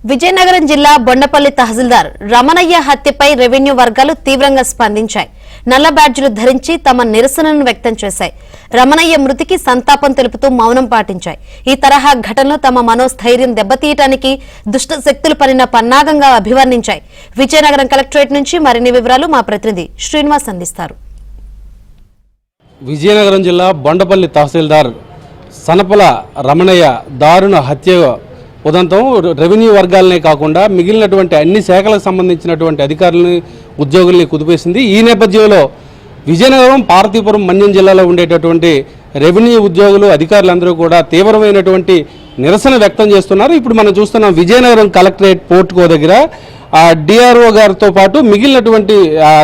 విజయనగరం జిల్లా బొండపల్లి తహసీల్దార్ రమణయ్య హత్యపై రెవెన్యూ వర్గాలు తీవ్రంగా స్పందించాయి. నల్ల బ్యాడ్జీలు ధరించి తమ నిరసనను వ్యక్తం చేశాయి. రమణయ్య మృతికి సంతాపం తెలుపుతూ మౌనం పాటించాయి. ఈ తరహా ఘటనలు తమ మనోస్థైర్యం దెబ్బతీయటానికి దుష్ట శక్తులు పనిన పన్నాగంగా అభివర్ణించాయి. విజయనగరం కలెక్టరేట్ నుంచి మరిన్ని వివరాలు మా ప్రతినిధి శ్రీనివాస్ అందిస్తారు. విజయనగరం జిల్లా బొండపల్లి తహసీల్దార్ సనపల రమణయ్య దారుణ హత్య ఉదంతం రెవెన్యూ వర్గాలనే కాకుండా మిగిలినటువంటి అన్ని శాఖలకు సంబంధించినటువంటి అధికారులని ఉద్యోగుల్ని కుదిపేసింది. ఈ నేపథ్యంలో విజయనగరం, పార్వతీపురం, మన్యం జిల్లాలో ఉండేటటువంటి రెవెన్యూ ఉద్యోగులు, అధికారులందరూ కూడా తీవ్రమైనటువంటి నిరసన వ్యక్తం చేస్తున్నారు. ఇప్పుడు మనం చూస్తున్నాం విజయనగరం కలెక్టరేట్ పోర్టుకో దగ్గర డిఆర్ఓ గారితో పాటు మిగిలినటువంటి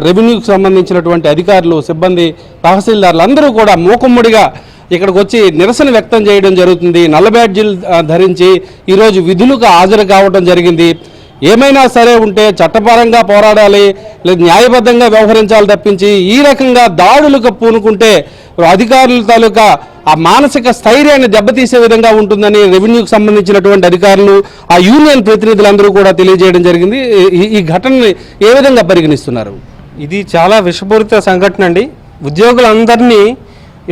రెవెన్యూకి సంబంధించినటువంటి అధికారులు, సిబ్బంది, తహసీల్దార్లు అందరూ కూడా మూకుమ్మడిగా ఇక్కడికి వచ్చి నిరసన వ్యక్తం చేయడం జరుగుతుంది. నల్ల బ్యాడ్జీలు ధరించి ఈరోజు విధులకు హాజరు కావడం జరిగింది. ఏమైనా సరే ఉంటే చట్టపరంగా పోరాడాలి, లేదా న్యాయబద్ధంగా వ్యవహరించాలి తప్పించి ఈ రకంగా దాడులకు పూనుకుంటే అధికారుల తాలూకా ఆ మానసిక స్థైర్యాన్ని దెబ్బతీసే విధంగా ఉంటుందని రెవెన్యూకి సంబంధించినటువంటి అధికారులు, ఆ యూనియన్ ప్రతినిధులందరూ కూడా తెలియజేయడం జరిగింది. ఈ ఘటనని ఏ విధంగా పరిగణిస్తున్నారు? ఇది చాలా విషపూరిత సంఘటన అండి. ఉద్యోగులందరినీ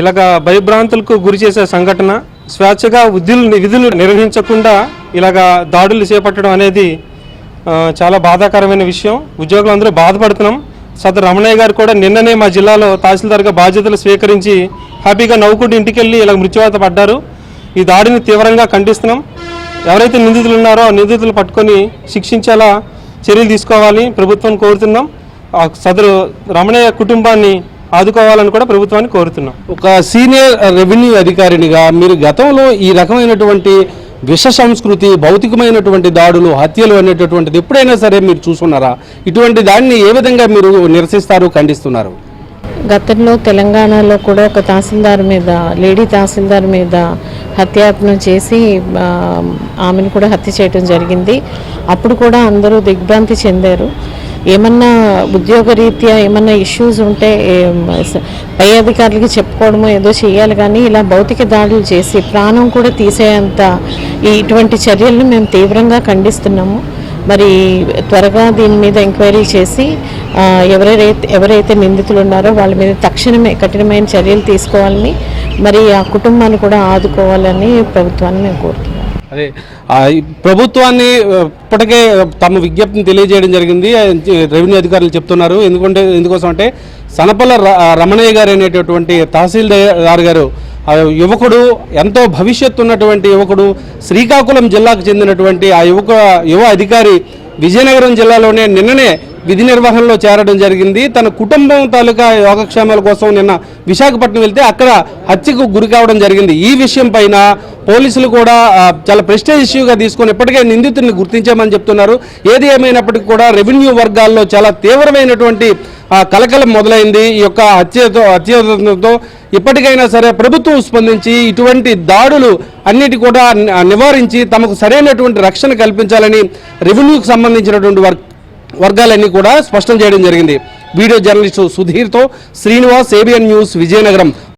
ఇలాగ భయభ్రాంతులకు గురి చేసే సంఘటన. స్వేచ్ఛగా విధులు నిర్వహించకుండా ఇలాగ దాడులు చేపట్టడం అనేది చాలా బాధాకరమైన విషయం. ఉద్యోగులందరూ బాధపడుతున్నాం. సదరు రమణయ్య గారు కూడా నిన్ననే మా జిల్లాలో తహసీల్దార్గా బాధ్యతలు స్వీకరించి హ్యాపీగా నవ్వుకుంటూ ఇంటికెళ్ళి ఇలా మృత్యువాత పడ్డారు. ఈ దాడిని తీవ్రంగా ఖండిస్తున్నాం. ఎవరైతే నిందితులు ఉన్నారో ఆ నిందితులు పట్టుకొని శిక్షించేలా చర్యలు తీసుకోవాలి ప్రభుత్వం కోరుతున్నాం. సదరు రమణయ్య కుటుంబాన్ని ఆదుకోవాలని కూడా ప్రభుత్వాన్ని కోరుతున్నాం. ఒక సీనియర్ రెవెన్యూ అధికారినిగా మీరు గతంలో ఈ రకమైనటువంటి విష సంస్కృతి, భౌతికమైనటువంటి దాడులు, హత్యలు అనేటటువంటిది ఎప్పుడైనా సరే మీరు చూసుకున్నారా? ఇటువంటి దాన్ని ఏ విధంగా మీరు నిరసిస్తారు, ఖండిస్తున్నారు? గతంలో తెలంగాణలో కూడా ఒక తహసీల్దార్ మీద, లేడీ తహసీల్దార్ మీద హత్యాయత్నం చేసి ఆమెను కూడా హత్య చేయడం జరిగింది. అప్పుడు కూడా అందరూ దిగ్భ్రాంతి చెందారు. ఏమన్నా ఉద్యోగరీత్యా ఏమన్నా ఇష్యూస్ ఉంటే పై అధికారులకి చెప్పుకోవడమో ఏదో చేయాలి, కానీ ఇలా భౌతిక దాడులు చేసి ప్రాణం కూడా తీసేంత ఇటువంటి చర్యలను మేము తీవ్రంగా ఖండిస్తున్నాము. మరి త్వరగా దీని మీద ఎంక్వైరీ చేసి ఎవరైతే నిందితులు ఉన్నారో వాళ్ళ మీద తక్షణమే కఠినమైన చర్యలు తీసుకోవాలని, మరి ఆ కుటుంబాన్ని కూడా ఆదుకోవాలని ప్రభుత్వాన్ని మేము కోరుతున్నాం. అదే ప్రభుత్వాన్ని ఇప్పటికే తమ విజ్ఞప్తిని తెలియజేయడం జరిగింది. రెవెన్యూ అధికారులు చెప్తున్నారు. ఎందుకోసం అంటే సనపల రమణయ్య గారు అనేటటువంటి తహసీల్దార్ గారు యువకుడు, ఎంతో భవిష్యత్తు ఉన్నటువంటి యువకుడు, శ్రీకాకుళం జిల్లాకు చెందినటువంటి ఆ యువ అధికారి విజయనగరం జిల్లాలోనే నిన్ననే విధి నిర్వహణలో చేరడం జరిగింది. తన కుటుంబం తాలూకా యోగక్షేమాల కోసం నిన్న విశాఖపట్నం వెళ్తే అక్కడ హత్యకు గురి కావడం జరిగింది. ఈ విషయం పైన పోలీసులు కూడా చాలా ప్రెస్టేజ్ ఇష్యూగా తీసుకొని ఇప్పటికే నిందితుడిని గుర్తించామని చెప్తున్నారు. ఏది ఏమైనప్పటికీ కూడా రెవెన్యూ వర్గాల్లో చాలా తీవ్రమైనటువంటి కలకలం మొదలైంది. ఈ యొక్క హత్యతో ఇప్పటికైనా సరే ప్రభుత్వం స్పందించి ఇటువంటి దాడులు అన్నిటి కూడా నివారించి తమకు సరైనటువంటి రక్షణ కల్పించాలని రెవెన్యూకి సంబంధించినటువంటి వర్గాలన్నీ కూడా స్పష్టం చేయడం జరిగింది. వీడియో జర్నలిస్టు సుధీర్తో శ్రీనివాస్, ఏబిఎన్ న్యూస్, విజయనగరం.